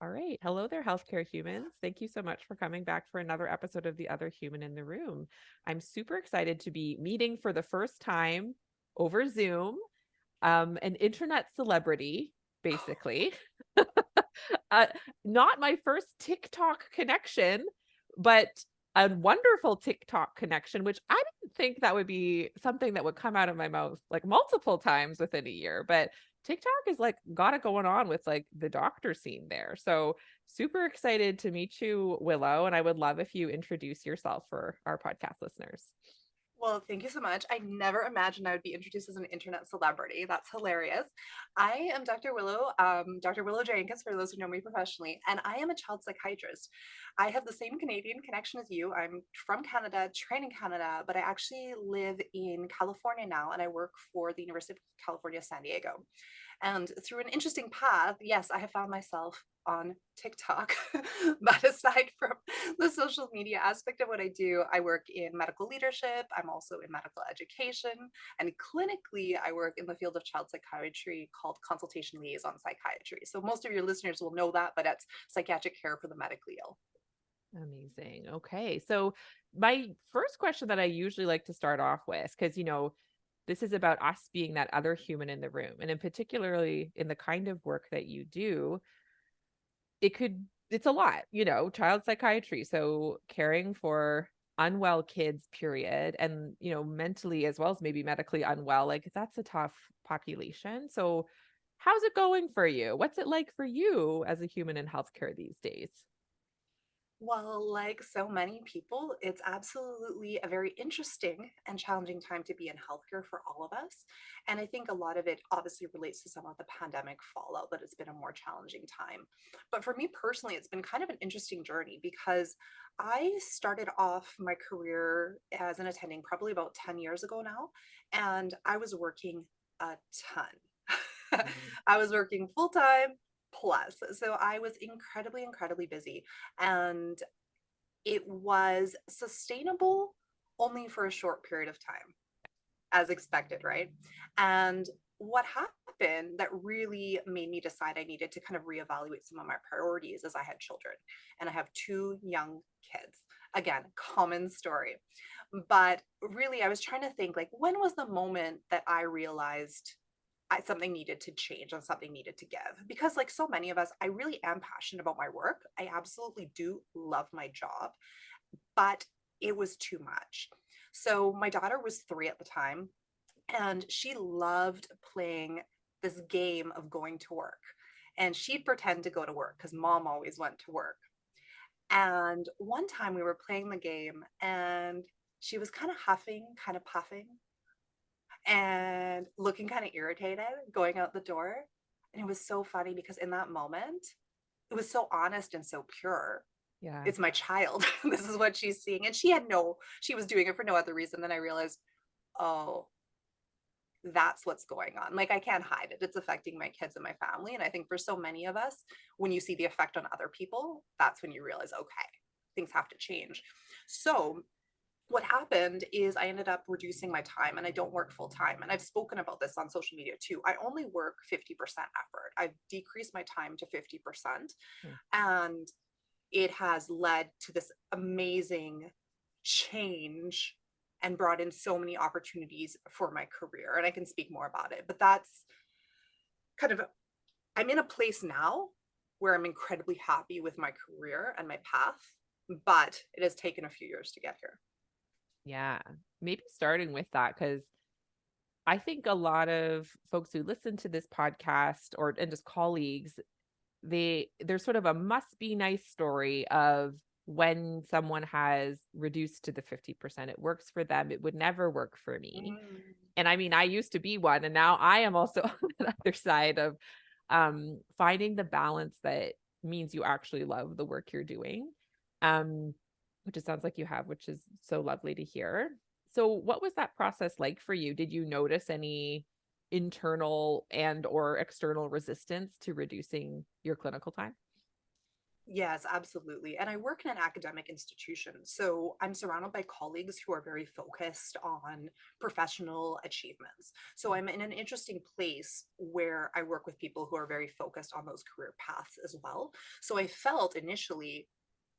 All right. Hello there, healthcare humans. Thank you so much for coming back for another episode of The Other Human in the Room. I'm super excited to be meeting for the first time over Zoom, an internet celebrity, basically. uh, Not my first TikTok connection, but a wonderful TikTok connection, which I didn't think that would be something that would come out of my mouth like multiple times within a year. But TikTok is like got it going on with like the doctor scene there. So super excited to meet you, Willough. And I would love if you introduce yourself for our podcast listeners. Well, thank you so much. I never imagined I would be introduced as an internet celebrity. That's hilarious. I am Dr. Willough, Dr. Willough Jenkins, for those who know me professionally, and I am a child psychiatrist. I have the same Canadian connection as you. I'm from Canada, trained in Canada, but I actually live in California now, and I work for the University of California, San Diego. And through an interesting path, yes, I have found myself on TikTok. But aside from the social media aspect of what I do, I work in medical leadership. I'm also in medical education. And clinically, I work in the field of child psychiatry called consultation liaison psychiatry. So most of your listeners will know that, but it's psychiatric care for the medically ill. Amazing. Okay. So my first question that I usually like to start off with, because this is about us being that other human in the room. And in particularly in the kind of work that you do, it's a lot, child psychiatry. So caring for unwell kids, period, and mentally as well as maybe medically unwell, like that's a tough population. So how's it going for you? What's it like for you as a human in healthcare these days? Well, like so many people, it's absolutely a very interesting and challenging time to be in healthcare for all of us. And I think a lot of it obviously relates to some of the pandemic fallout, that it's been a more challenging time. But for me personally, it's been kind of an interesting journey because I started off my career as an attending probably about 10 years ago now, and I was working a ton. Mhm. I was working full time plus. So I was incredibly, incredibly busy. And it was sustainable only for a short period of time, as expected, right? And what happened that really made me decide I needed to kind of reevaluate some of my priorities is I had children and I have two young kids. Again, common story. But really, I was trying to think like, when was the moment that I realized something needed to change and something needed to give? Because, like so many of us, I really am passionate about my work. I absolutely do love my job, but it was too much. So, my daughter was 3 at the time, and she loved playing this game of going to work. And she'd pretend to go to work because mom always went to work. And one time we were playing the game, and she was kind of huffing, kind of puffing, and looking kind of irritated going out the door. And it was so funny because in that moment, it was so honest and so pure. Yeah. It's my child. This is what she's seeing. And she was doing it for no other reason. Then I realized, oh, that's what's going on. Like, I can't hide it. It's affecting my kids and my family. And I think for so many of us, when you see the effect on other people, that's when you realize, okay, things have to change. So what happened is I ended up reducing my time, and I don't work full time. And I've spoken about this on social media too. I only work 50% effort. I've decreased my time to 50%. Hmm. And it has led to this amazing change and brought in so many opportunities for my career. And I can speak more about it. But that's kind of, I'm in a place now where I'm incredibly happy with my career and my path, but it has taken a few years to get here. Yeah. Maybe starting with that, because I think a lot of folks who listen to this podcast or and just colleagues, there's sort of a must be nice story of when someone has reduced to the 50%, it works for them. It would never work for me. Mm. And I mean, I used to be one, and now I am also on the other side of finding the balance that means you actually love the work you're doing. Um, which it sounds like you have, which is so lovely to hear. So what was that process like for you? Did you notice any internal and or external resistance to reducing your clinical time? Yes, absolutely. And I work in an academic institution. So I'm surrounded by colleagues who are very focused on professional achievements. So I'm in an interesting place where I work with people who are very focused on those career paths as well. So I felt initially,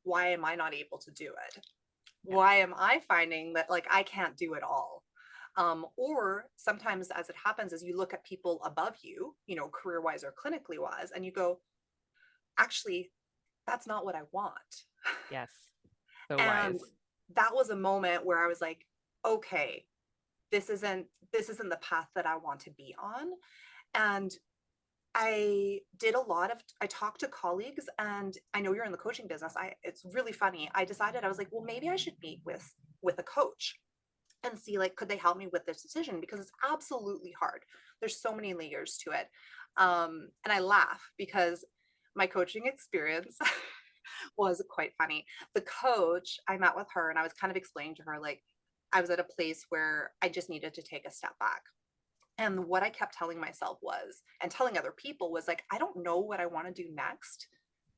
why am I not able to do it? Yeah. Why am I finding that like I can't do it all? Or sometimes, as it happens, as you look at people above you, you know, career wise or clinically wise, and you go, actually, that's not what I want. Yes. So And wise. that was a moment where I was like, okay, this isn't the path that I want to be on. And I talked to colleagues, and I know you're in the coaching business. It's really funny. I decided, I was like, well, maybe I should meet with a coach and see, like, could they help me with this decision, because it's absolutely hard. There's so many layers to it. And I laugh because my coaching experience was quite funny. The coach, I met with her and I was kind of explaining to her, like, I was at a place where I just needed to take a step back. And what I kept telling myself was, and telling other people was, like, I don't know what I want to do next,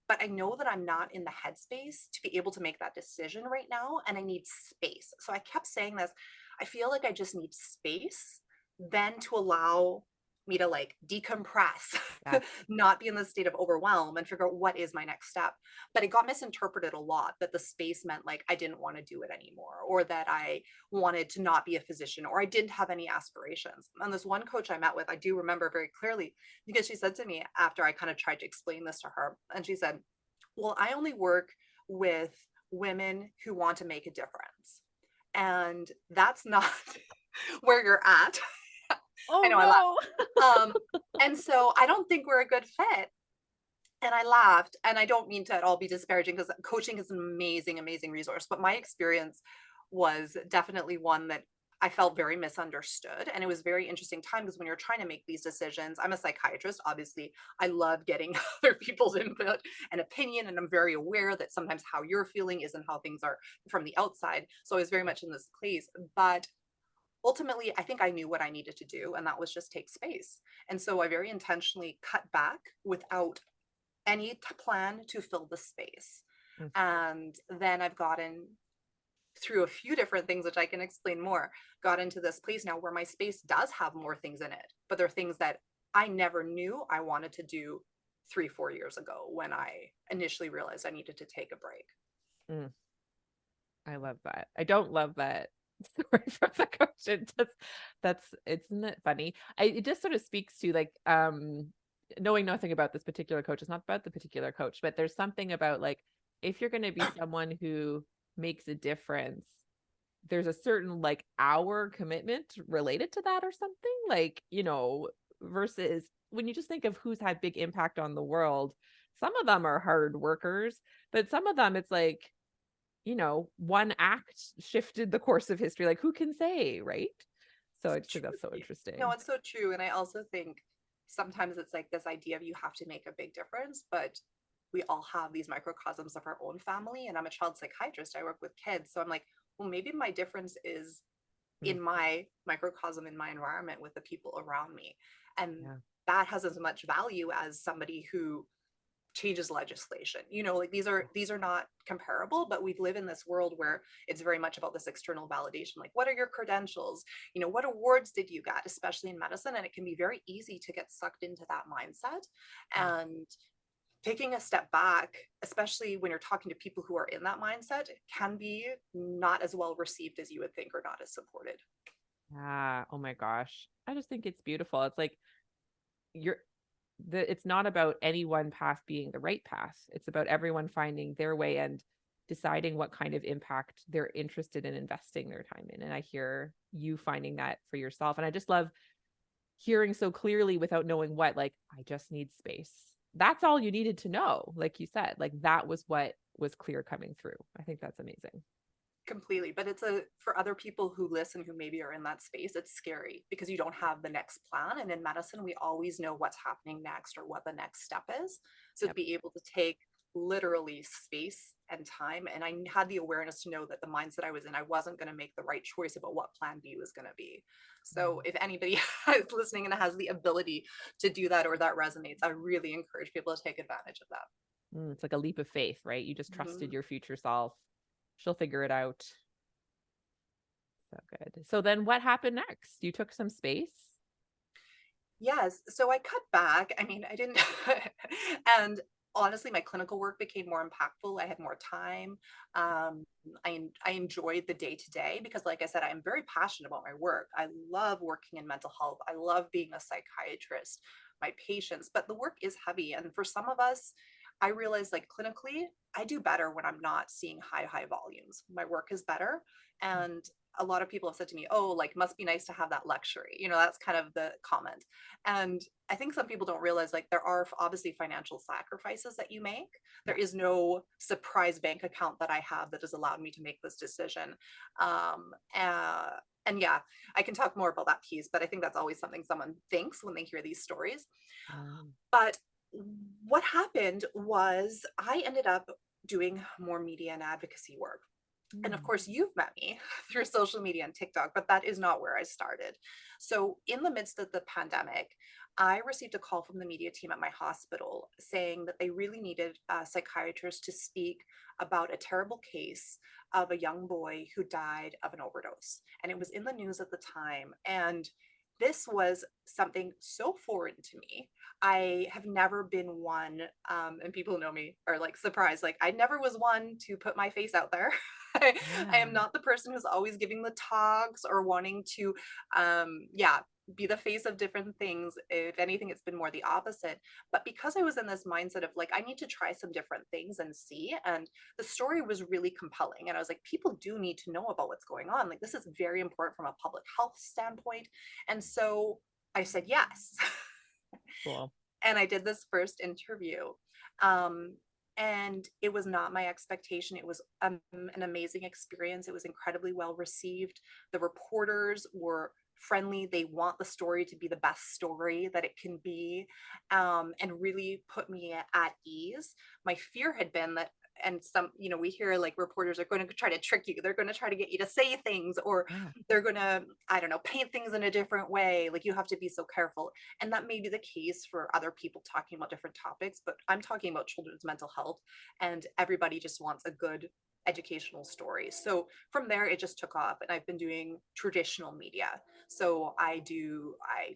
but I know that I'm not in the headspace to be able to make that decision right now. And I need space. So I kept saying this. I feel like I just need space then to allow me to like decompress, Yeah. not be in the state of overwhelm and figure out what is my next step. But it got misinterpreted a lot that the space meant like I didn't want to do it anymore, or that I wanted to not be a physician, or I didn't have any aspirations. And this one coach I met with, I do remember very clearly, because she said to me after I kind of tried to explain this to her, and she said, well, I only work with women who want to make a difference. And that's not where you're at. I Oh know I no. laugh. And so I don't think we're a good fit. And I laughed. And I don't mean to at all be disparaging, because coaching is an amazing, amazing resource. But my experience was definitely one that I felt very misunderstood. And it was very interesting time, because when you're trying to make these decisions, I'm a psychiatrist. Obviously, I love getting other people's input and opinion. And I'm very aware that sometimes how you're feeling isn't how things are from the outside. So I was very much in this place. But ultimately, I think I knew what I needed to do, and that was just take space. And so I very intentionally cut back without any plan to fill the space. Mm. And then I've gotten through a few different things, which I can explain more, got into this place now where my space does have more things in it, but they're things that I never knew I wanted to do 3, 4 years ago when I initially realized I needed to take a break. Mm. I love that. I don't love that story from the coach. It just isn't it funny? It just sort of speaks to like knowing nothing about this particular coach. It's not about the particular coach, but there's something about like if you're going to be someone who makes a difference, there's a certain like hour commitment related to that or something, like, versus when you just think of who's had big impact on the world, some of them are hard workers, but some of them it's like, one act shifted the course of history. Like, who can say, right? So I just think that's so Truly. No, interesting. it's so true. And I also think sometimes it's like this idea of you have to make a big difference, but we all have these microcosms of our own family. And I'm a child psychiatrist, I work with kids. So I'm like, well, maybe my difference is Mm, in my microcosm, in my environment with the people around me. And yeah. that has as much value as somebody who changes legislation. Like these are not comparable, but we live in this world where it's very much about this external validation, like what are your credentials, what awards did you get, especially in medicine. And it can be very easy to get sucked into that mindset. Yeah. And taking a step back, especially when you're talking to people who are in that mindset, can be not as well received as you would think, or not as supported. Yeah. Oh my gosh. I just think it's beautiful. It's like you're it's not about any one path being the right path. It's about everyone finding their way and deciding what kind of impact they're interested in investing their time in. And I hear you finding that for yourself. And I just love hearing so clearly without knowing what, like, I just need space. That's all you needed to know. Like you said, like that was what was clear coming through. I think that's amazing. Completely. But for other people who listen, who maybe are in that space, it's scary because you don't have the next plan. And in medicine, we always know what's happening next or what the next step is. So to Yep. be able to take literally space and time, and I had the awareness to know that the mindset I was in, I wasn't going to make the right choice about what plan B was going to be. So if anybody is listening and has the ability to do that, or that resonates, I really encourage people to take advantage of that. It's like a leap of faith, right? You just trusted Mhm. your future self. She'll figure it out. So good. So then what happened next? You took some space? Yes, so I cut back. I mean, I didn't and honestly, my clinical work became more impactful. I had more time. I enjoyed the day to day because, like I said, I'm very passionate about my work. I love working in mental health. I love being a psychiatrist, my patients, but the work is heavy. And for some of us, I realize like clinically, I do better when I'm not seeing high volumes. My work is better. And a lot of people have said to me, oh, like, must be nice to have that luxury. That's kind of the comment. And I think some people don't realize like there are obviously financial sacrifices that you make. There Yeah. is no surprise bank account that I have that has allowed me to make this decision. Um, uh, and yeah, I can talk more about that piece, but I think that's always something someone thinks when they hear these stories. Um, But what happened was I ended up doing more media and advocacy work. And of mm, course, you've met me through social media and TikTok, but that is not where I started. So, in the midst of the pandemic, I received a call from the media team at my hospital saying that they really needed a psychiatrist to speak about a terrible case of a young boy who died of an overdose. And it was in the news at the time. And this was something so foreign to me. I have never been one, and people know me are like surprised. Like, I never was one to put my face out there. I am yeah. not the person who's always giving the talks or wanting to, yeah, be the face of different things. If anything, it's been more the opposite. But because I was in this mindset of like, I need to try some different things and see, and the story was really compelling. And I was like, people do need to know about what's going on. Like, this is very important from a public health standpoint. And so I said yes. Cool. And I did this first interview. Um, and it was not my expectation. It was an amazing experience. It was incredibly well received. The reporters were friendly. They want the story to be the best story that it can be, and really put me at ease. My fear had been that, and some, we hear like reporters are going to try to trick you. They're going to try to get you to say things, or Yeah. they're going to, I don't know, paint things in a different way. Like, you have to be so careful. And that may be the case for other people talking about different topics, but I'm talking about children's mental health, and everybody just wants a good educational story. So from there, it just took off, and I've been doing traditional media. So I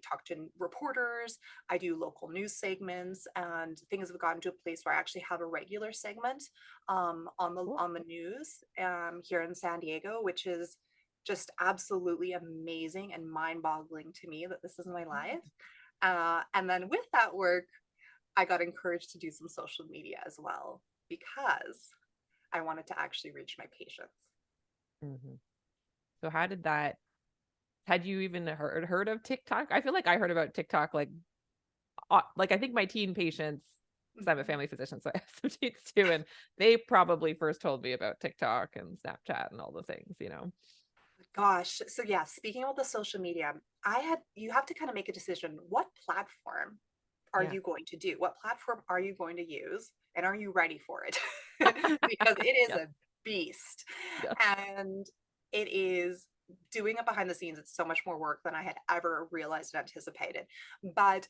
talk to reporters, I do local news segments, and things have gotten to a place where I actually have a regular segment, on the Cool. on the news, here in San Diego, which is just absolutely amazing and mind-boggling to me that this is my life. And then with that work, I got encouraged to do some social media as well because I wanted to actually reach my patients. Mm-hmm. So how did that, had you even heard of TikTok? I feel like I heard about TikTok like I think my teen patients, because I'm a Mhm. family physician, so I have some teens too, and they probably first told me about TikTok and Snapchat and all the things. Gosh, so yeah, speaking about the social media, you have to kind of make a decision. What platform are Yeah. you going to do? What platform are you going to use? And are you ready for it? Because it is Yes. a beast. Yes. And it is doing it behind the scenes. It's so much more work than I had ever realized and anticipated. But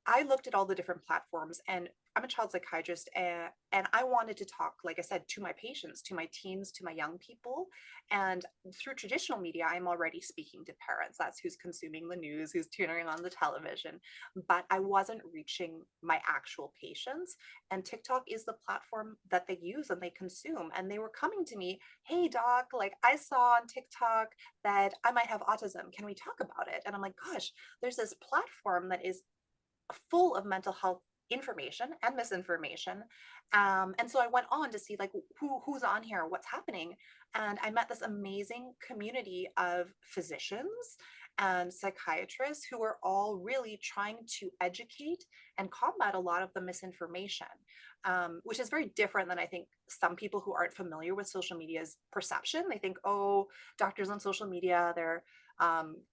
I looked at all the different platforms, and I'm a child psychiatrist, and I wanted to talk, like I said, to my patients, to my teens, to my young people. And through traditional media, I'm already speaking to parents. That's who's consuming the news, who's tuning on the television. But I wasn't reaching my actual patients. And TikTok is the platform that they use and they consume. And they were coming to me, hey, doc, like, I saw on TikTok that I might have autism. Can we talk about it? And I'm like, gosh, there's this platform that is full of mental health information and misinformation. And so I went on to see like who's on here, what's happening. And I met this amazing community of physicians and psychiatrists who are all really trying to educate and combat a lot of the misinformation, which is very different than I think some people who aren't familiar with social media's perception. They think, oh, doctors on social media, they're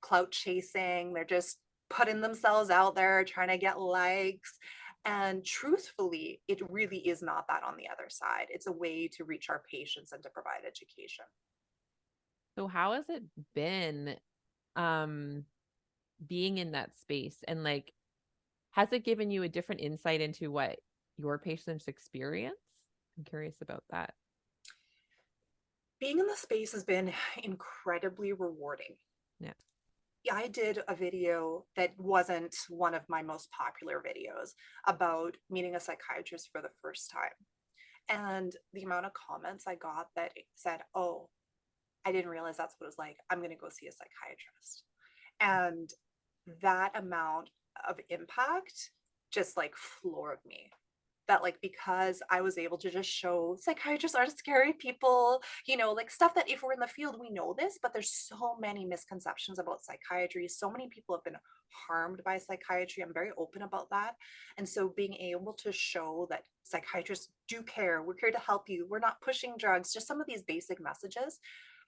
clout chasing, they're just putting themselves out there trying to get likes. And truthfully, it really is not that on the other side. It's a way to reach our patients and to provide education. So how has it been um being in that space, and like has it given you a different insight into what your patient's experience? I'm curious about that. Being in the space has been incredibly rewarding. Yeah. Yeah, I did a video that wasn't one of my most popular videos about meeting a psychiatrist for the first time. And the amount of comments I got that said, "Oh, I didn't realize that's what it was like. I'm going to go see a psychiatrist." And that amount of impact just like floored me. That like because I was able to just show psychiatrists aren't scary people, like stuff that if we're in the field we know this, but there's so many misconceptions about psychiatry. So many people have been harmed by psychiatry. I'm very open about that. And so being able to show that psychiatrists do care, we're here to help you, we're not pushing drugs, just some of these basic messages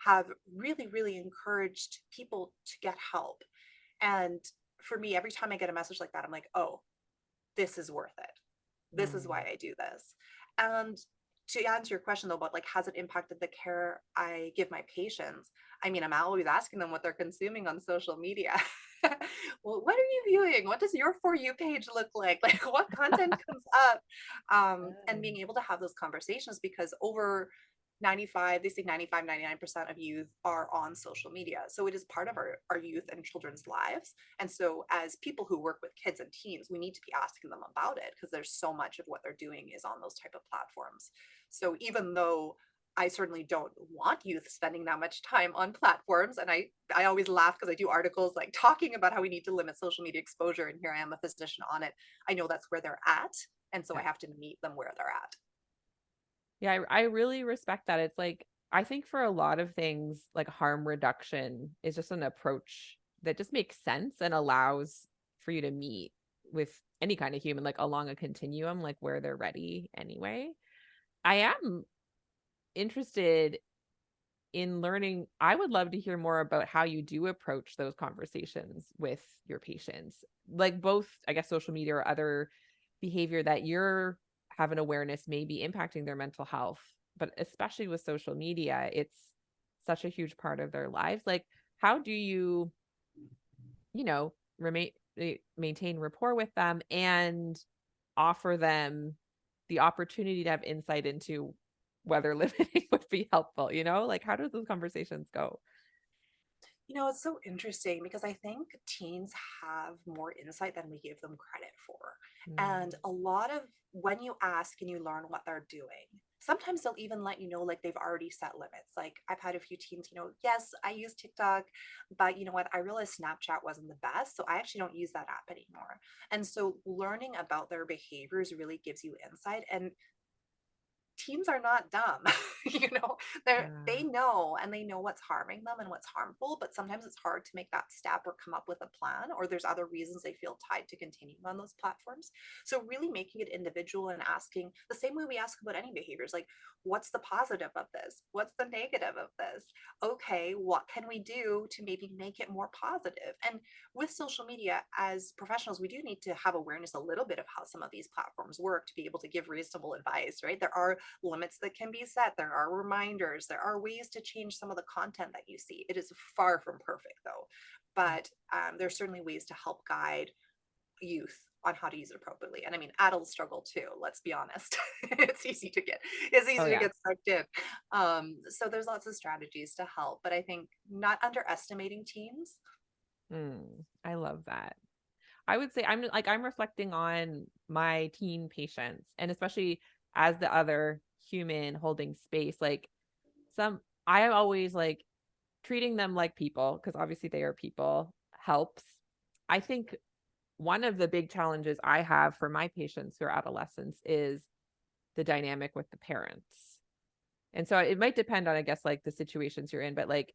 have really, really encouraged people to get help. And for me, every time I get a message like that, I'm like, oh, this is worth it. This is why Mm. I do this. And to answer your question though about like has it impacted the care I give my patients? I mean, I'm always asking them what they're consuming on social media. Well, what are you viewing? What does your For You page look like? Like what content comes up? And being able to have those conversations because over 95, they say 95, 99% of youth are on social media. So it is part of our youth and children's lives. And so as people who work with kids and teens, we need to be asking them about it because there's so much of what they're doing is on those type of platforms. So even though I certainly don't want youth spending that much time on platforms, and I always laugh because I do articles like talking about how we need to limit social media exposure, and here I am a physician on it. I know that's where they're at, and so I Yeah. have to meet them where they're at. Yeah, I really respect that. It's like, I think for a lot of things, like harm reduction is just an approach that just makes sense and allows for you to meet with any kind of human, like along a continuum, like where they're ready anyway. I am interested in learning. I would love to hear more about how you do approach those conversations with your patients, like both, I guess, social media or other behavior that you're have an awareness may be impacting their mental health, but especially with social media, it's such a huge part of their lives. Like, how do you, remain maintain rapport with them and offer them the opportunity to have insight into whether limiting would be helpful, like how do those conversations go? It's so interesting because I think teens have more insight than we give them credit for. And Mm. a lot of when you ask and you learn what they're doing, sometimes they'll even let you know, like they've already set limits. Like I've had a few teens, yes, I use TikTok, but you know what? I realized Snapchat wasn't the best. So I actually don't use that app anymore. And so learning about their behaviors really gives you insight. And teens are not dumb. They Yeah. know and they know what's harming them and what's harmful, but sometimes it's hard to make that step or come up with a plan, or there's other reasons they feel tied to continuing on those platforms. So really making it individual and asking the same way we ask about any behaviors, like what's the positive of this, what's the negative of this, okay, what can we do to maybe make it more positive? And with social media as professionals, we do need to have awareness a little bit of how some of these platforms work to be able to give reasonable advice, right? There are limits that can be set. There are reminders. There are ways to change some of the content that you see. It is far from perfect, though. But there's certainly ways to help guide youth on how to use it appropriately. And I mean, adults struggle too. Let's be honest. It's Oh easy to yeah. get sucked in. So there's lots of strategies to help. But I think not underestimating teens. I love that. I would say I'm reflecting on my teen patients, and especially as the other human holding space, like some I always like treating them like people because obviously they are people helps. I think one of the big challenges I have for my patients who are adolescents is the dynamic with the parents. And so it might depend on, I guess, like the situations you're in, but like,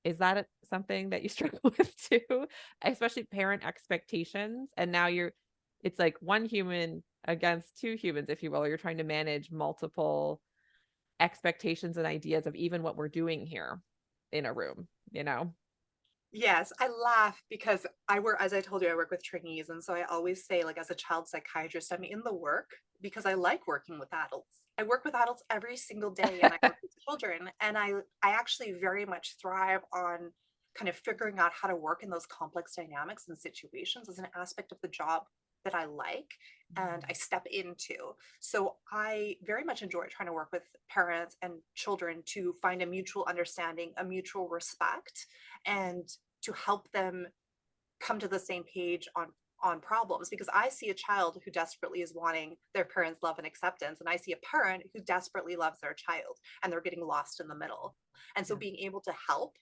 is that something that you struggle with too? Especially parent expectations. And now it's like one human against two humans, if you will, or you're trying to manage multiple expectations and ideas of even what we're doing here in a room. Yes, I laugh because as I told you, I work with trainees. And so I always say, like, as a child psychiatrist, I'm in the work because I like working with adults. I work with adults every single day and I work with children. And I actually very much thrive on kind of figuring out how to work in those complex dynamics and situations as an aspect of the job that I like and I step into. So I very much enjoy trying to work with parents and children to find a mutual understanding, a mutual respect, and to help them come to the same page on problems, because I see a child who desperately is wanting their parents' love and acceptance, and I see a parent who desperately loves their child, and they're getting lost in the middle. And so Yeah. being able to help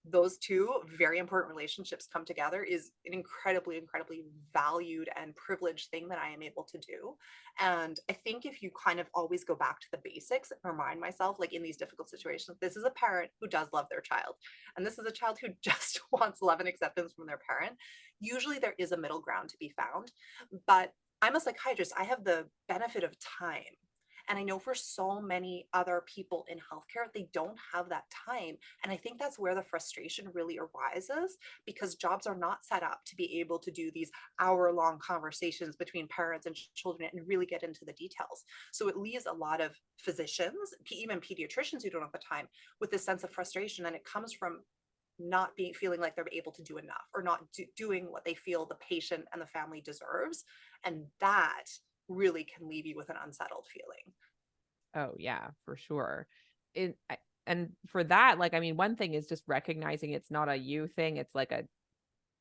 those two very important relationships come together is an incredibly, incredibly valued and privileged thing that I am able to do. And I think if you kind of always go back to the basics and remind myself, like in these difficult situations, this is a parent who does love their child, and this is a child who just wants love and acceptance from their parent. Usually there is a middle ground to be found. But I'm a psychiatrist, I have the benefit of time. And I know for so many other people in healthcare, they don't have that time. And I think that's where the frustration really arises, because jobs are not set up to be able to do these hour-long conversations between parents and children and really get into the details. So it leaves a lot of physicians, even pediatricians who don't have the time, with this sense of frustration. And it comes from not being feeling like they're able to do enough, or not doing what they feel the patient and the family deserves. And that really can leave you with an unsettled feeling. Oh yeah, for sure. And for that, like, I mean, one thing is just recognizing it's not a you thing. It's like a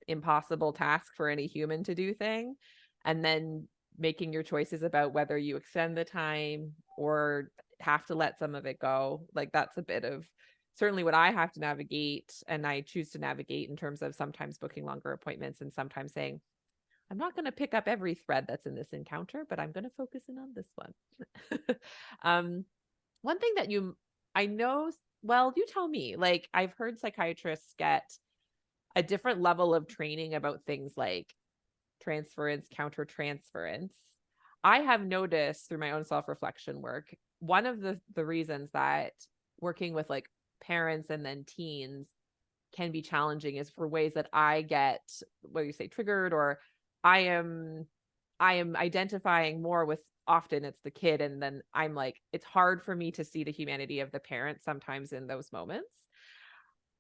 impossible task for any human to do thing. And then making your choices about whether you extend the time or have to let some of it go. Like that's a bit of certainly what I have to navigate, and I choose to navigate in terms of sometimes booking longer appointments and sometimes saying, I'm not going to pick up every thread that's in this encounter, but I'm going to focus in on this one. um, one thing that I know, well, you tell me, like, I've heard psychiatrists get a different level of training about things like transference, countertransference. I have noticed through my own self-reflection work, one of the reasons that working with like parents and then teens can be challenging is for ways that I get, what do you say, triggered, or I am I am identifying more with, often it's the kid, and then I'm like, it's hard for me to see the humanity of the parent sometimes in those moments.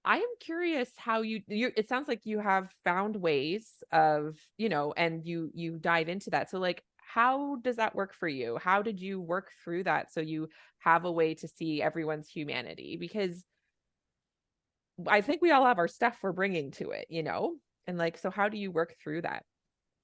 I am curious how you it sounds like you have found ways of, and you dive into that. So like how does that work for you? How did you work through that so you have a way to see everyone's humanity? Because I think we all have our stuff we're bringing to it. And like, so how do you work through that?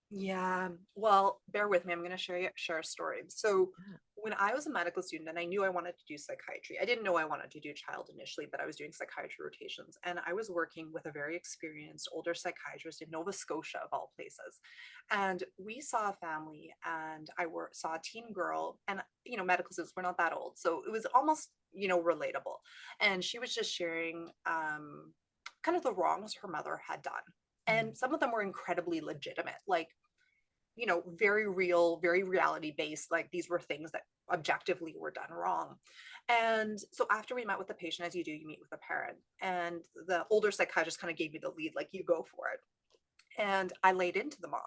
Yeah, well, bear with me. I'm going to share a story. So, Yeah. when I was a medical student and I knew I wanted to do psychiatry, I didn't know I wanted to do child initially, but I was doing psychiatry rotations, and I was working with a very experienced older psychiatrist in Nova Scotia, of all places. And we saw a family, and saw a teen girl, and medical students, we're not that old, so it was almost relatable. And she was just sharing kind of the wrongs her mother had done, Mm. and some of them were incredibly legitimate, like very real, very reality based, like these were things that objectively were done wrong. And so after we met with the patient, as you do, you meet with the parent, and the older psychiatrist kind of gave me the lead, like, you go for it. And I laid into the mom.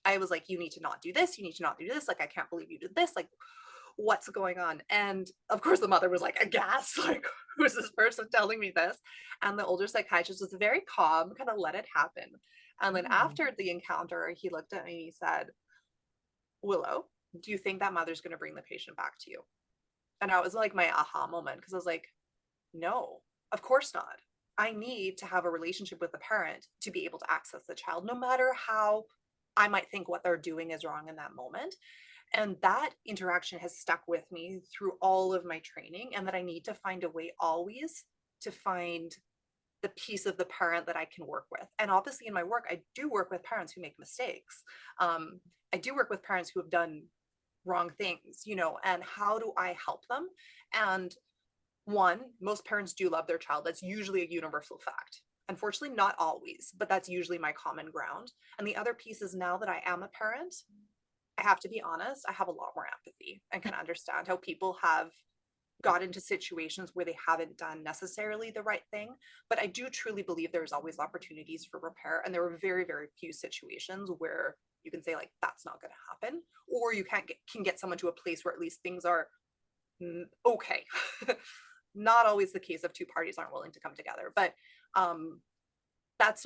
I was like, you need to not do this, you need to not do this, like, I can't believe you did this, like, what's going on? And of course the mother was like aghast, like, who's this person telling me this? And the older psychiatrist was very calm, kind of let it happen. And then Mm. after the encounter, he looked at me and he said, Willow, do you think that mother's going to bring the patient back to you? And I was like, my aha moment, because I was like, no, of course not. I need to have a relationship with the parent to be able to access the child, no matter how I might think what they're doing is wrong in that moment. And that interaction has stuck with me through all of my training, and that I need to find a way always to find the piece of the parent that I can work with. And obviously, in my work, I do work with parents who make mistakes. I do work with parents who have done wrong things, and how do I help them? And one, most parents do love their child. That's usually a universal fact. Unfortunately, not always, but that's usually my common ground. And the other piece is, now that I am a parent, I have to be honest, I have a lot more empathy and can understand how people have got into situations where they haven't done necessarily the right thing. But I do truly believe there's always opportunities for repair. And there are very, very few situations where you can say, like, that's not going to happen, or you can get someone to a place where at least things are okay. Not always the case if two parties aren't willing to come together. But That's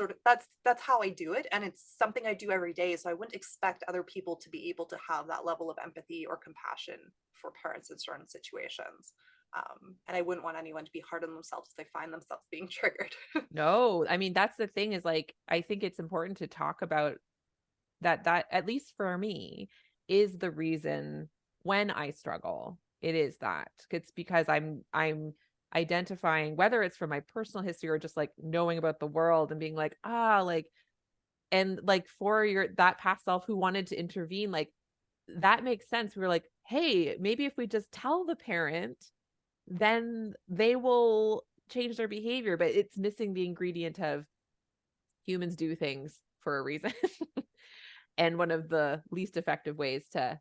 how I do it, and it's something I do every day, so I wouldn't expect other people to be able to have that level of empathy or compassion for parents in certain situations. And I wouldn't want anyone to be hard on themselves if they find themselves being triggered. No, I mean, that's the thing is like, I think it's important to talk about that at least for me is the reason when I struggle. It is that. It's because I'm identifying whether it's from my personal history or just like knowing about the world and being like, like and like for your that past self who wanted to intervene, like that makes sense. We were like, hey, maybe if we just tell the parent, then they will change their behavior, but it's missing the ingredient of humans do things for a reason. And one of the least effective ways to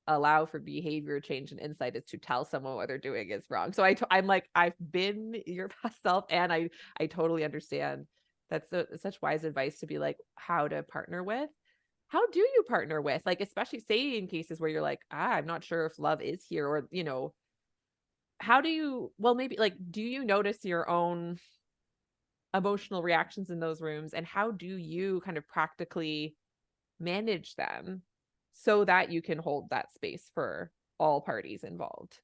allow for behavior change and insight is to tell someone what they're doing is wrong. So I'm like, I've been your past self, and I totally understand. That's such wise advice to be like how to partner with. How do you partner with, like, especially say in cases where you're like, I'm not sure if love is here, or how do you, well, maybe like, do you notice your own emotional reactions in those rooms, and how do you kind of practically manage them so that you can hold that space for all parties involved?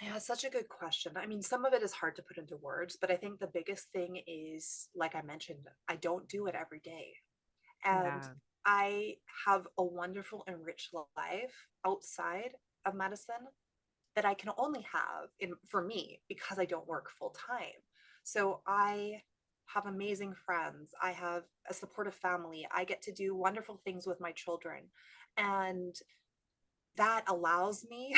Yeah, such a good question. I mean, some of it is hard to put into words, but I think the biggest thing is, like I mentioned, I don't do it every day. And Yeah. I have a wonderful and rich life outside of medicine that I can only have in for me because I don't work full time. So I have amazing friends. I have a supportive family. I get to do wonderful things with my children. And that allows me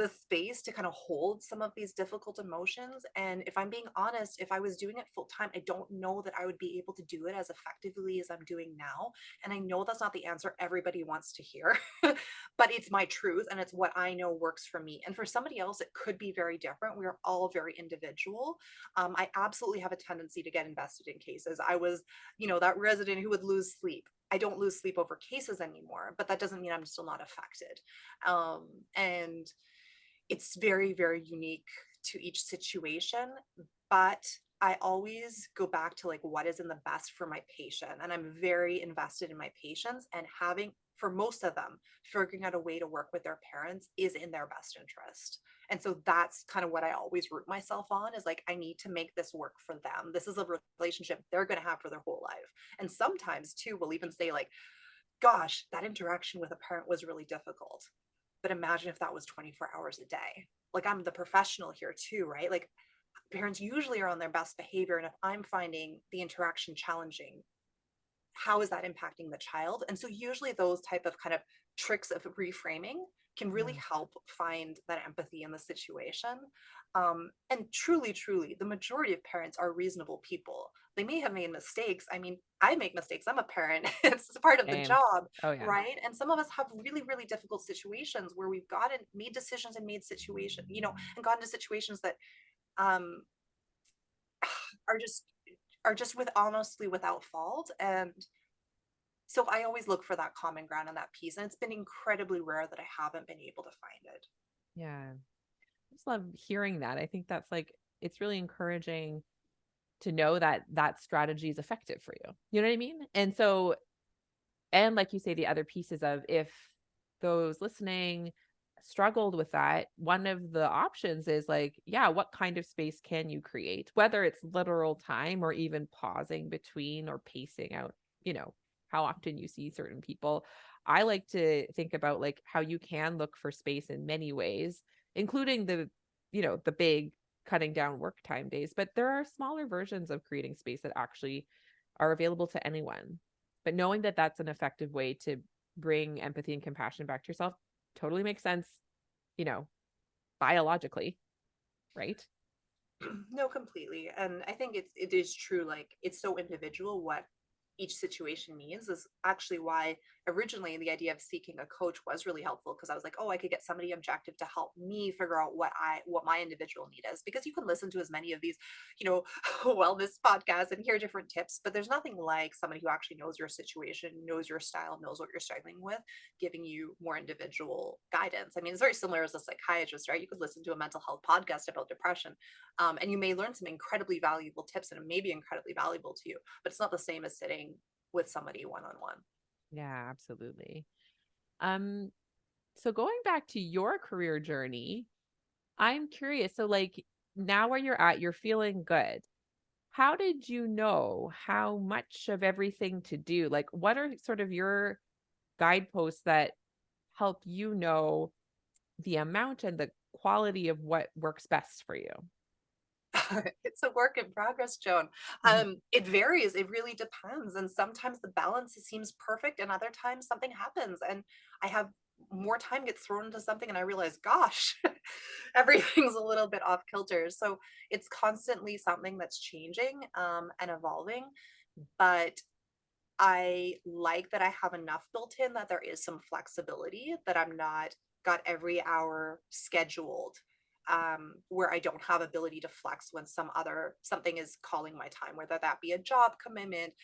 the space to kind of hold some of these difficult emotions. And if I'm being honest, if I was doing it full time, I don't know that I would be able to do it as effectively as I'm doing now. And I know that's not the answer everybody wants to hear, but it's my truth and it's what I know works for me. And for somebody else, it could be very different. We're all very individual. I absolutely have a tendency to get invested in cases. I was, that resident who would lose sleep. I don't lose sleep over cases anymore, but that doesn't mean I'm still not affected. And it's very, very unique to each situation, but I always go back to like what is in the best for my patient. And I'm very invested in my patients, and having, for most of them, figuring out a way to work with their parents is in their best interest. And so that's kind of what I always root myself on, is like, I need to make this work for them. This is a relationship they're going to have for their whole life. And sometimes too, we'll even say like, gosh, that interaction with a parent was really difficult. But imagine if that was 24 hours a day. Like, I'm the professional here too, right? Like, parents usually are on their best behavior. And if I'm finding the interaction challenging, how is that impacting the child? And so usually those type of kind of tricks of reframing can really Yeah. help find that empathy in the situation. And truly, truly, the majority of parents are reasonable people. They may have made mistakes. I mean, I make mistakes. I'm a parent. It's part of the Same. job, Oh yeah. right? And some of us have really, really difficult situations where we've gotten made decisions and made situation, and gotten to situations that um, are just with honestly without fault. And so I always look for that common ground and that piece. And it's been incredibly rare that I haven't been able to find it. Yeah. I just love hearing that. I think that's like, it's really encouraging to know that that strategy is effective for you. You know what I mean? And so, and like you say, the other pieces of, if those listening struggled with that, one of the options is like, yeah, what kind of space can you create? Whether it's literal time or even pausing between or pacing out, how often you see certain people. I like to think about like how you can look for space in many ways, including the big cutting down work time days, but there are smaller versions of creating space that actually are available to anyone. But knowing that that's an effective way to bring empathy and compassion back to yourself totally makes sense, you know, biologically, right? No, completely. And I think it is true. Like, it's so individual what each situation needs is actually why originally the idea of seeking a coach was really helpful, because I was like, oh, I could get somebody objective to help me figure out what my individual need is, because you can listen to as many of these, wellness podcasts and hear different tips, but there's nothing like somebody who actually knows your situation, knows your style, knows what you're struggling with, giving you more individual guidance. I mean, it's very similar as a psychiatrist, right? You could listen to a mental health podcast about depression, and you may learn some incredibly valuable tips, and it may be incredibly valuable to you, but it's not the same as sitting with somebody one on one. Yeah, absolutely. Um, so going back to your career journey, I'm curious. So like now where you're at, you're feeling good. How did you know how much of everything to do? Like what are sort of your guideposts that help you know the amount and the quality of what works best for you? It's a work in progress, Joan. It varies. It really depends. And sometimes the balance seems perfect, and other times something happens, and I have more time gets thrown into something, and I realize, gosh, everything's a little bit off kilter. So it's constantly something that's changing, and evolving. But I like that I have enough built in that there is some flexibility, that I'm not got every hour scheduled, where I don't have ability to flex when something is calling my time, whether that be a job commitment,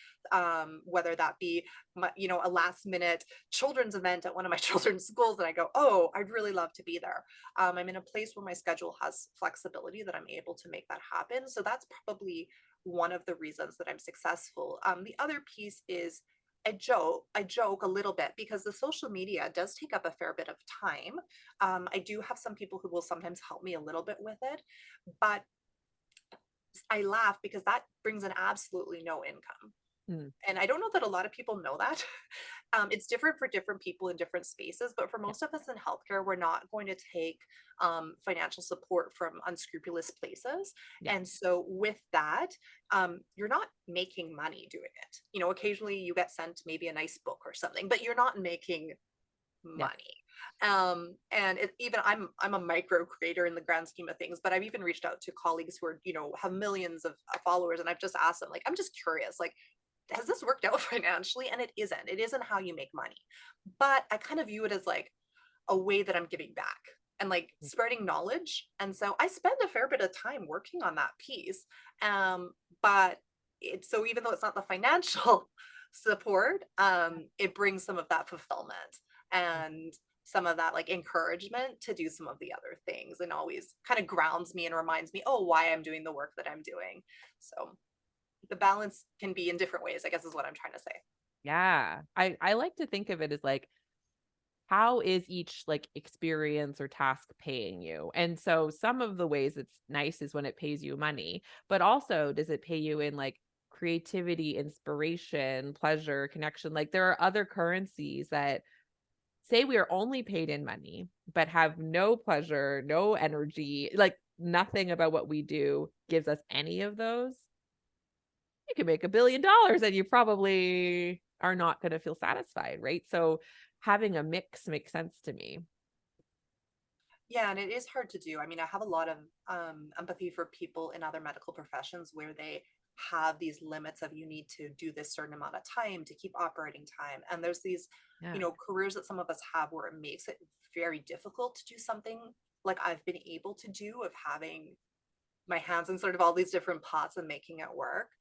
whether that be a last minute children's event at one of my children's schools that I go, oh, I'd really love to be there. I'm in a place where my schedule has flexibility that I'm able to make that happen. So that's probably one of the reasons that I'm successful. The other piece is I joke a little bit because the social media does take up a fair bit of time. I do have some people who will sometimes help me a little bit with it, but I laugh because that brings in absolutely no income. Mm, And I don't know that a lot of people know that. It's different for different people in different spaces, but for yeah, most of us in healthcare, we're not going to take financial support from unscrupulous places. yeah, And so, with that, you're not making money doing it. Occasionally you get sent maybe a nice book or something, but you're not making yes, money. And even I'm a micro creator in the grand scheme of things, but I've even reached out to colleagues who are have millions of followers, and I've just asked them, like, I'm just curious, like, has this worked out financially? And it isn't how you make money, but I kind of view it as like a way that I'm giving back and like mm, spreading knowledge. And so I spend a fair bit of time working on that piece. But it's so even though it's not the financial support, it brings some of that fulfillment mm. and some of that like encouragement to do some of the other things, and always kind of grounds me and reminds me, oh, why I'm doing the work that I'm doing. So the balance can be in different ways, I guess is what I'm trying to say. Yeah. I like to think of it as like how is each like experience or task paying you? And so some of the ways it's nice is when it pays you money, but also does it pay you in like creativity, inspiration, pleasure, connection? Like there are other currencies that say we are only paid in money, but have no pleasure, no energy, like nothing about what we do gives us any of those. You can make $1 billion and you probably are not going to feel satisfied, right? So having a mix makes sense to me. Yeah, and it is hard to do. I mean, I have a lot of empathy for people in other medical professions where they have these limits of you need to do this certain amount of time to keep operating time. And there's these, Yeah. careers that some of us have where it makes it very difficult to do something like I've been able to do, of having my hands in sort of all these different pots and making it work.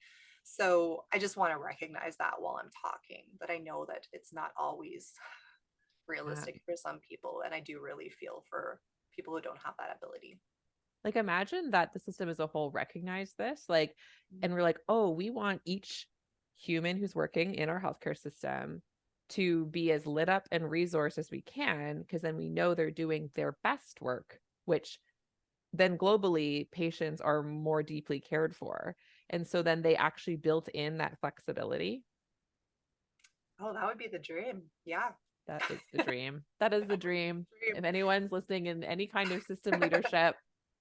So I just want to recognize that while I'm talking, that I know that it's not always Yeah. realistic for some people. And I do really feel for people who don't have that ability. Like imagine that the system as a whole recognized this, like, and we're like, oh, we want each human who's working in our healthcare system to be as lit up and resourced as we can, because then we know they're doing their best work, which then globally patients are more deeply cared for. And so then they actually built in that flexibility. Oh, that would be the dream. Yeah. That is the dream. That is the dream. Dream. If anyone's listening in any kind of system leadership,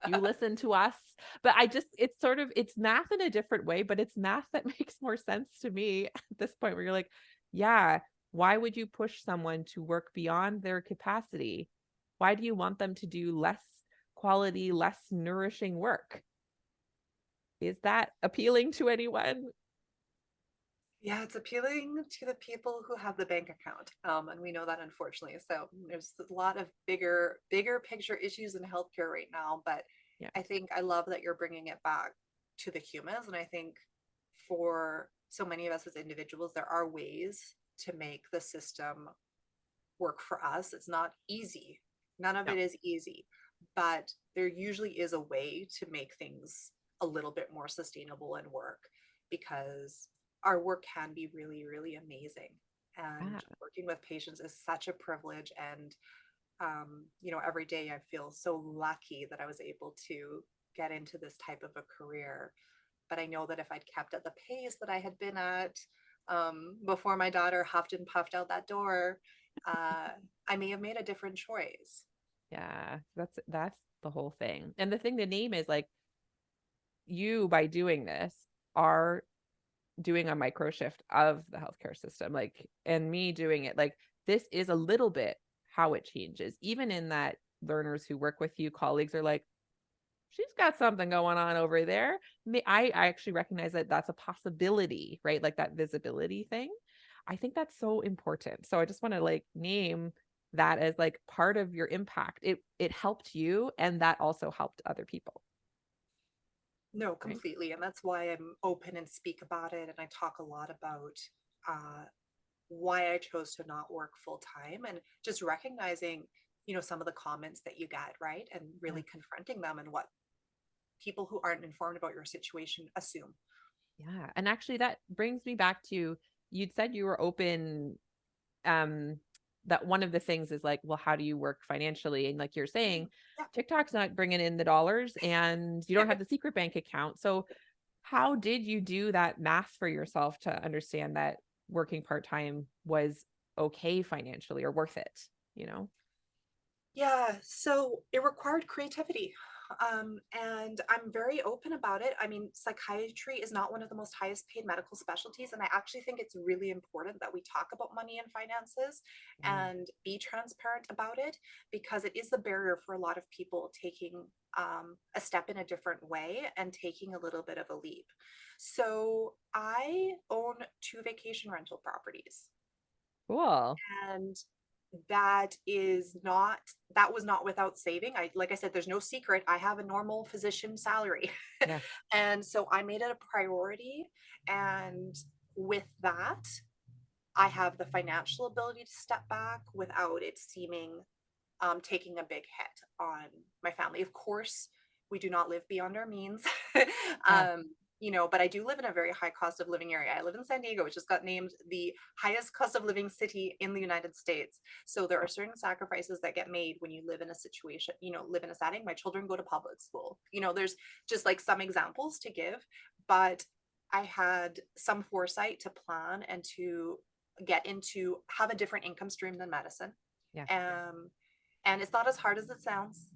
you listen to us. But it's sort of, it's math in a different way, but it's math that makes more sense to me at this point where you're like, yeah, why would you push someone to work beyond their capacity? Why do you want them to do less quality, less nourishing work? Is that appealing to anyone? Yeah, it's appealing to the people who have the bank account. And we know that unfortunately. So there's a lot of bigger picture issues in healthcare right now. But Yeah. I think I love that you're bringing it back to the humans. And I think for so many of us as individuals, there are ways to make the system work for us. It's not easy. None of No. it is easy, but there usually is a way to make things a little bit more sustainable and work because our work can be really, really amazing. Yeah. And working with patients is such a privilege. And, every day I feel so lucky that I was able to get into this type of a career. But I know that if I'd kept at the pace that I had been at before my daughter huffed and puffed out that door, uh, I may have made a different choice. Yeah. That's the whole thing. And the thing to name is like, you by doing this are doing a micro shift of the healthcare system, like, and me doing it, like, this is a little bit how it changes, even in that learners who work with you, colleagues are like, she's got something going on over there. I actually recognize that that's a possibility, right? Like that visibility thing. I think that's so important. So I just want to like name that as like part of your impact. It helped you, and that also helped other people, No, right? completely. And that's why I'm open and speak about it. And I talk a lot about uh, why I chose to not work full time and just recognizing, some of the comments that you get, right? And Yeah. really confronting them and what people who aren't informed about your situation assume. Yeah. And actually that brings me back to, you'd said you were open, um that one of the things is like, well, how do you work financially? And like you're saying, TikTok's not bringing in the dollars and you don't Yeah. have the secret bank account. So how did you do that math for yourself to understand that working part-time was okay financially or worth it, you know? Yeah, so it required creativity. And I'm very open about it. I mean, psychiatry is not one of the most highest paid medical specialties. And I actually think it's really important that we talk about money and finances Yeah. and be transparent about it because it is the barrier for a lot of people taking a step in a different way and taking a little bit of a leap. So I own two vacation rental properties. Cool. And that was not without saving. I like I said, there's no secret. I have a normal physician salary. Yeah. And so I made it a priority. And with that, I have the financial ability to step back without it seeming taking a big hit on my family. Of course, we do not live beyond our means. Yeah. um, but I do live in a very high cost of living area. I live in San Diego, which just got named the highest cost of living city in the United States. So there are certain sacrifices that get made when you live in a situation, live in a setting. My children go to public school. There's just like some examples to give, but I had some foresight to plan and to have a different income stream than medicine. Yeah. Um, and it's not as hard as it sounds,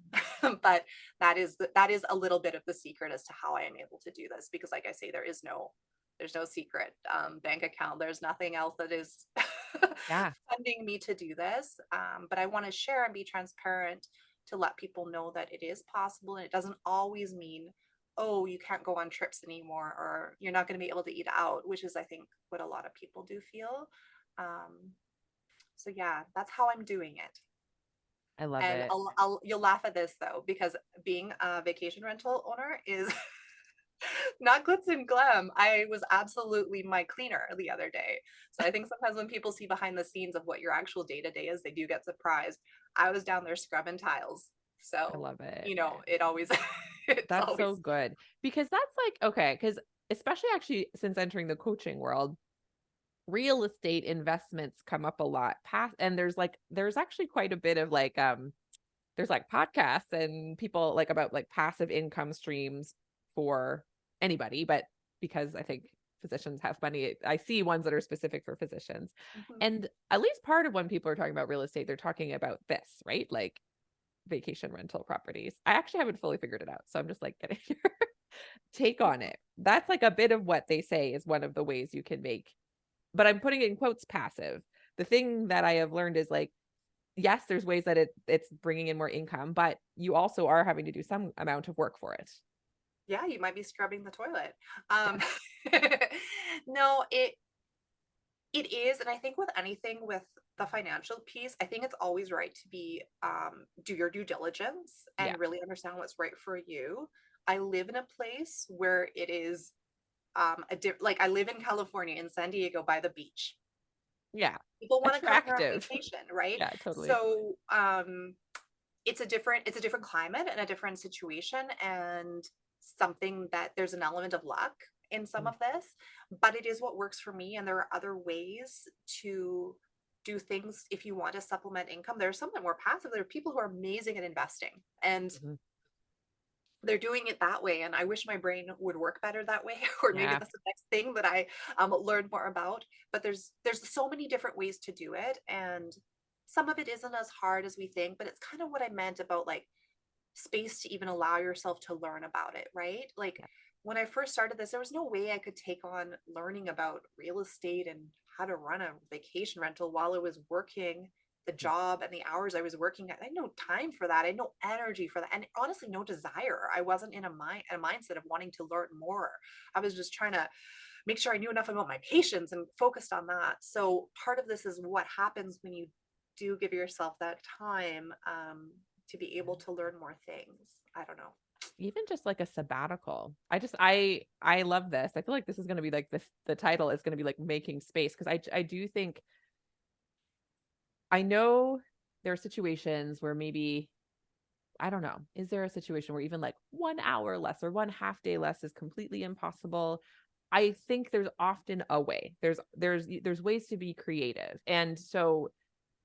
but that is a little bit of the secret as to how I am able to do this because like I say, there's no secret bank account. There's nothing else that is Yeah. funding me to do this. But I want to share and be transparent to let people know that it is possible and it doesn't always mean, oh, you can't go on trips anymore or you're not going to be able to eat out, which is I think what a lot of people do feel. um, so yeah, that's how I'm doing it. I love And it. you'll laugh at this though, because being a vacation rental owner is not glitz and glam. I was absolutely my cleaner the other day. So I think sometimes when people see behind the scenes of what your actual day to day is, they do get surprised. I was down there scrubbing tiles. I So, love it. it always, it's That's so always, good because that's like, okay, because especially actually since entering the coaching world, real estate investments come up a lot past, and there's actually quite a bit of like there's like podcasts and people like about like passive income streams for anybody, but because I think physicians have money, I see ones that are specific for physicians. mhm. And at least part of when people are talking about real estate, they're talking about this, right? Like vacation rental properties. I actually haven't fully figured it out. So I'm just like getting your take on it. That's like a bit of what they say is one of the ways you can make, but I'm putting it in quotes, passive. The thing that I have learned is like, yes, there's ways that it's bringing in more income, but you also are having to do some amount of work for it. Yeah, you might be scrubbing the toilet. Yeah. Um, no, It is, and I think with anything with the financial piece, I think it's always right to be do your due diligence Yeah. and really understand what's right for you. I live in a place where it is like I live in California in San Diego by the beach. Yeah. People want to come here on Attractive. vacation, right? Yeah, totally. So it's a different climate and a different situation, and something that there's an element of luck in some Mm. of this, but it is what works for me, and there are other ways to do things. If you want to supplement income, there's something more passive. There are people who are amazing at investing, and Mhm. they're doing it that way, and I wish my brain would work better that way, or maybe Yeah. that's the next thing that I learn more about. But there's so many different ways to do it, and some of it isn't as hard as we think, but it's kind of what I meant about like space to even allow yourself to learn about it, right? Like Yeah. when I first started this, there was no way I could take on learning about real estate and how to run a vacation rental while I was working the Mhm. job and the hours I was working at. I had no time for that. I had no energy for that. And honestly, no desire. I wasn't in a mindset of wanting to learn more. I was just trying to make sure I knew enough about my patients and focused on that. So part of this is what happens when you do give yourself that time to be able to learn more things. I don't know. Even just like a sabbatical. I love this. I feel like this is going to be like the title is going to be like making space, because I do think I know there are situations where maybe I don't know. Is there a situation where even like 1 hour less or one half day less is completely impossible? I think there's often a way. There's ways to be creative. And so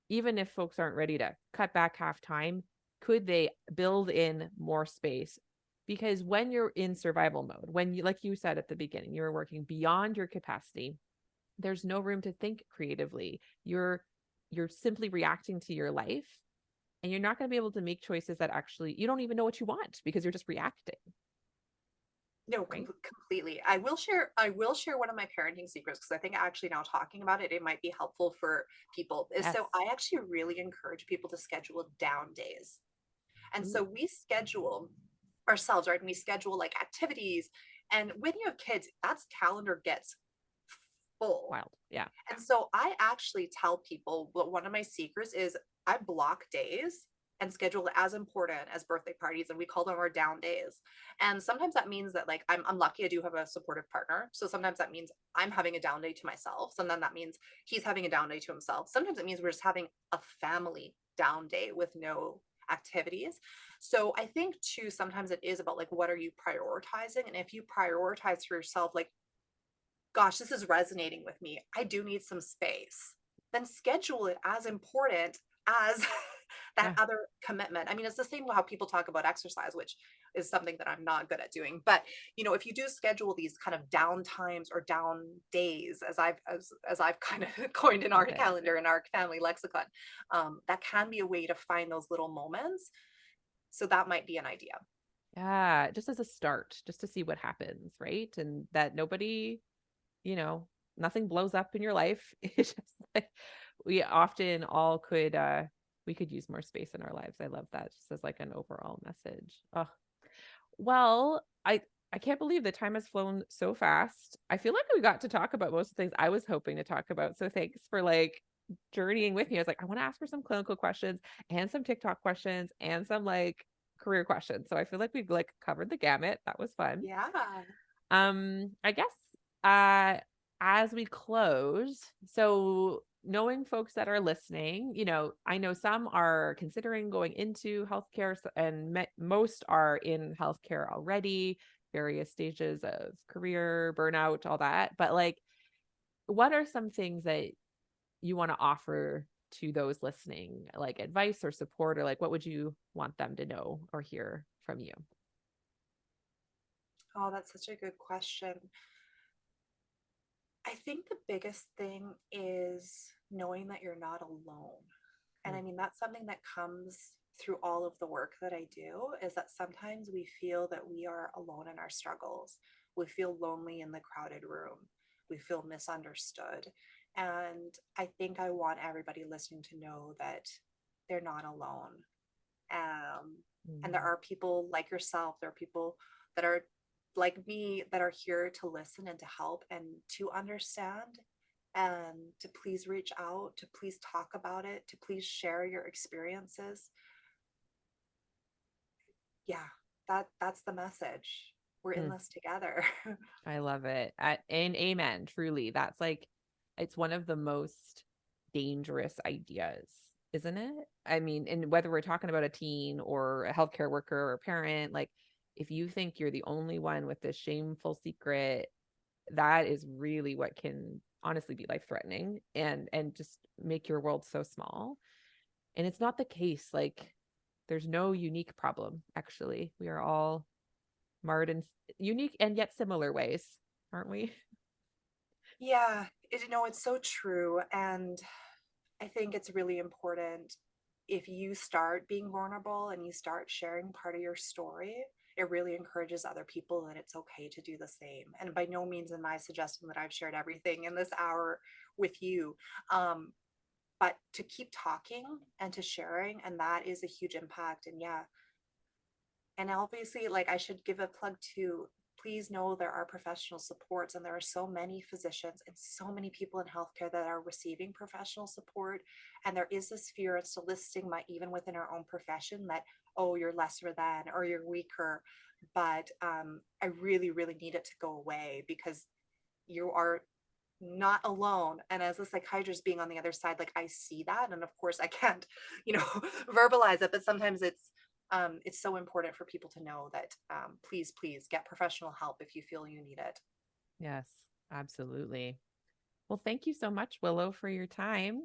even if folks aren't ready to cut back half time, could they build in more space? Because when you're in survival mode, when you, like you said at the beginning, you're working beyond your capacity, there's no room to think creatively. You're simply reacting to your life, and you're not going to be able to make choices that actually you don't even know what you want because you're just reacting, No, right? completely. I will share one of my parenting secrets because I think actually now talking about it, it might be helpful for people. Is Yes. so I actually really encourage people to schedule down days. And so Ooh, we schedule ourselves, right? And we schedule like activities. And when you have kids, that's calendar gets full. wild. Yeah. And so I actually tell people, well, one of my secrets is I block days and schedule it as important as birthday parties, and we call them our down days. And sometimes that means that like I'm lucky I do have a supportive partner, so sometimes that means I'm having a down day to myself, sometimes that means he's having a down day to himself, sometimes it means we're just having a family down day with no activities. So I think too sometimes it is about like what are you prioritizing, and if you prioritize for yourself like, gosh, this is resonating with me, I do need some space, then schedule it as important as that Yeah. other commitment. I mean, it's the same how people talk about exercise, which is something that I'm not good at doing. But if you do schedule these kind of down times or down days, as I've kind of coined in our Love it. calendar in our family lexicon, that can be a way to find those little moments. So that might be an idea. Yeah. Just as a start, just to see what happens, right? And that nobody, you know, nothing blows up in your life. It's just like we often all could we could use more space in our lives. I love that just as like an overall message. Oh, well, I can't believe the time has flown so fast. I feel like we got to talk about most of the things I was hoping to talk about. So thanks for like journeying with me. I was like, I want to ask her some clinical questions and some TikTok questions and some like career questions. So I feel like we've like covered the gamut. That was fun. Yeah. I guess uh as we close, so knowing folks that are listening, I know some are considering going into healthcare and most are in healthcare already, various stages of career, burnout, all that. But like, what are some things that you want to offer to those listening, like advice or support, or like what would you want them to know or hear from you? Oh, that's such a good question. I think the biggest thing is knowing that you're not alone. And Mm. I mean, that's something that comes through all of the work that I do, is that sometimes we feel that we are alone in our struggles. We feel lonely in the crowded room. We feel misunderstood. And I think I want everybody listening to know that they're not alone. Um, and there Mm. are people like yourself, there are people that are like me that are here to listen and to help and to understand. and to please reach out, to please talk about it, to please share your experiences. Yeah, that's the message. We're in Mm, this together. I love it. And amen. Truly, that's like, it's one of the most dangerous ideas, isn't it? I mean, and whether we're talking about a teen or a healthcare worker or a parent, like if you think you're the only one with this shameful secret, that is really what can honestly be life threatening and just make your world so small. And it's not the case. Like there's no unique problem, actually. We are all marred in unique and yet similar ways, aren't we? Yeah, it's so true. And I think it's really important if you start being vulnerable and you start sharing part of your story, it really encourages other people that it's okay to do the same. And by no means am I suggesting that I've shared everything in this hour with you. Um, but to keep talking and to sharing, and that is a huge impact. And yeah, and obviously, like I should give a plug to, please know there are professional supports, and there are so many physicians and so many people in healthcare that are receiving professional support. And there is this fear and still this stigma, even within our own profession, that, oh, you're lesser than or you're weaker. But I really, really need it to go away, because you are not alone. And as a psychiatrist being on the other side, like I see that. And of course I can't, verbalize it, but sometimes it's so important for people to know that please, please get professional help if you feel you need it. Yes, absolutely. Well, thank you so much, Willow, for your time.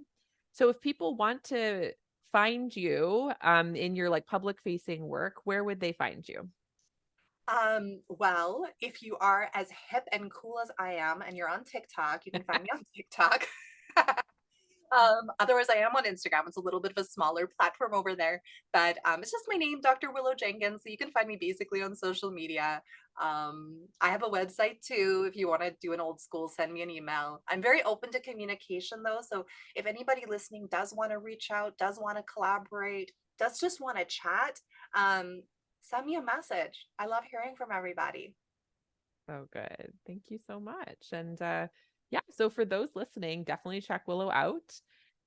So if people want to find you in your like public facing work, where would they find you? Well, if you are as hip and cool as I am and you're on TikTok, you can find me on TikTok. Otherwise, I am on Instagram. It's a little bit of a smaller platform over there, but it's just my name, Dr. Willough Jenkins. So you can find me basically on social media. I have a website too. If you want to do an old school, send me an email. I'm very open to communication though. So if anybody listening does want to reach out, does want to collaborate, does just want to chat, send me a message. I love hearing from everybody. So good. Thank you so much. And yeah, so for those listening, definitely check Willow out.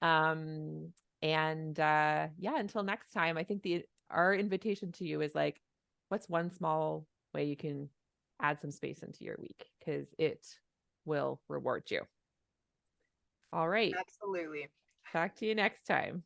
Um and yeah, until next time, I think the our invitation to you is like, what's one small way you can add some space into your week? Because it will reward you. All right. Absolutely. Talk to you next time.